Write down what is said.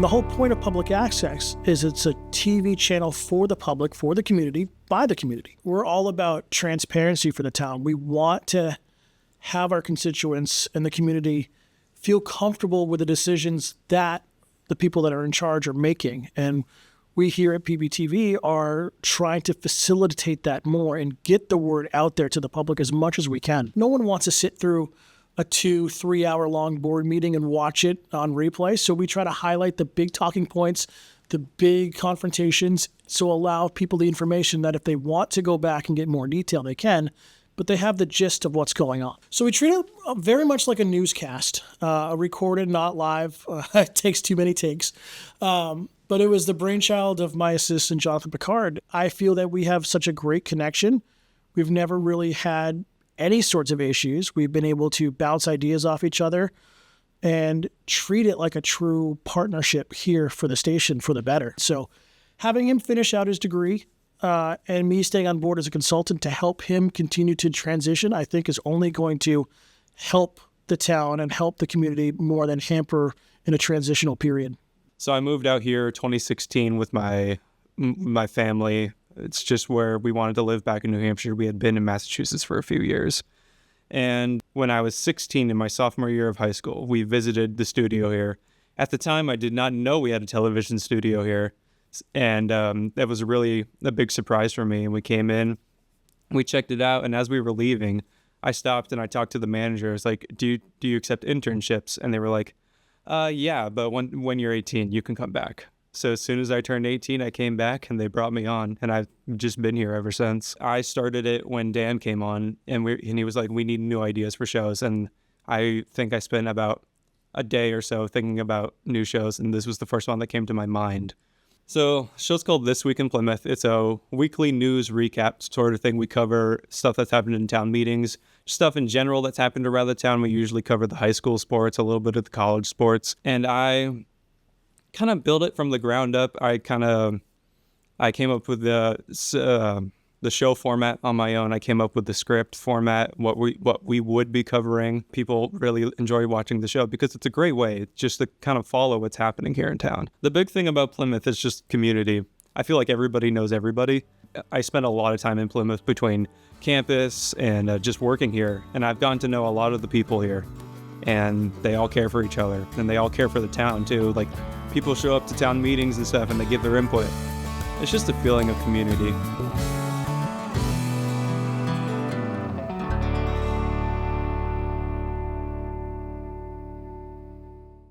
And the whole point of public access is it's a TV channel for the public, for the community, by the community. We're all about transparency for the town. We want to have our constituents and the community feel comfortable with the decisions that the people that are in charge are making. And we here at PBTV are trying to facilitate that more and get the word out there to the public as much as we can. No one wants to sit through a 2-3 hour long board meeting and watch it on replay. So we try to highlight the big talking points, the big confrontations, so allow people the information that if they want to go back and get more detail, they can, but they have the gist of what's going on. So we treat it very much like a newscast, recorded, not live. It takes too many takes. But it was the brainchild of my assistant, Jonathan Picard. I feel that we have such a great connection. We've never really had any sorts of issues. We've been able to bounce ideas off each other and treat it like a true partnership here for the station for the better. So having him finish out his degree and me staying on board as a consultant to help him continue to transition, I think is only going to help the town and help the community more than hamper in a transitional period. So I moved out here 2016 with my family. It's just where we wanted to live back in New Hampshire. We had been in Massachusetts for a few years. And when I was 16 in my sophomore year of high school, we visited the studio here. At the time, I did not know we had a television studio here. And that was really a big surprise for me. And we came in, we checked it out. And as we were leaving, I stopped and I talked to the manager. I was like, do you accept internships? And they were like, yeah, but when you're 18, you can come back. So as soon as I turned 18, I came back and they brought me on, and I've just been here ever since. I started it when Dan came on, and he was like, we need new ideas for shows. And I think I spent about a day or so thinking about new shows, and this was the first one that came to my mind. So the show's called This Week in Plymouth. It's a weekly news recap sort of thing. We cover stuff that's happened in town meetings, stuff in general that's happened around the town. We usually cover the high school sports, a little bit of the college sports, and I kind of build it from the ground up. I came up with the show format on my own. I came up with the script format, what we would be covering. People really enjoy watching the show because it's a great way just to kind of follow what's happening here in town. The big thing about Plymouth is just community. I feel like everybody knows everybody. I spent a lot of time in Plymouth between campus and just working here, and I've gotten to know a lot of the people here, and they all care for each other, and they all care for the town too. Like, people show up to town meetings and stuff and they give their input. It's just a feeling of community.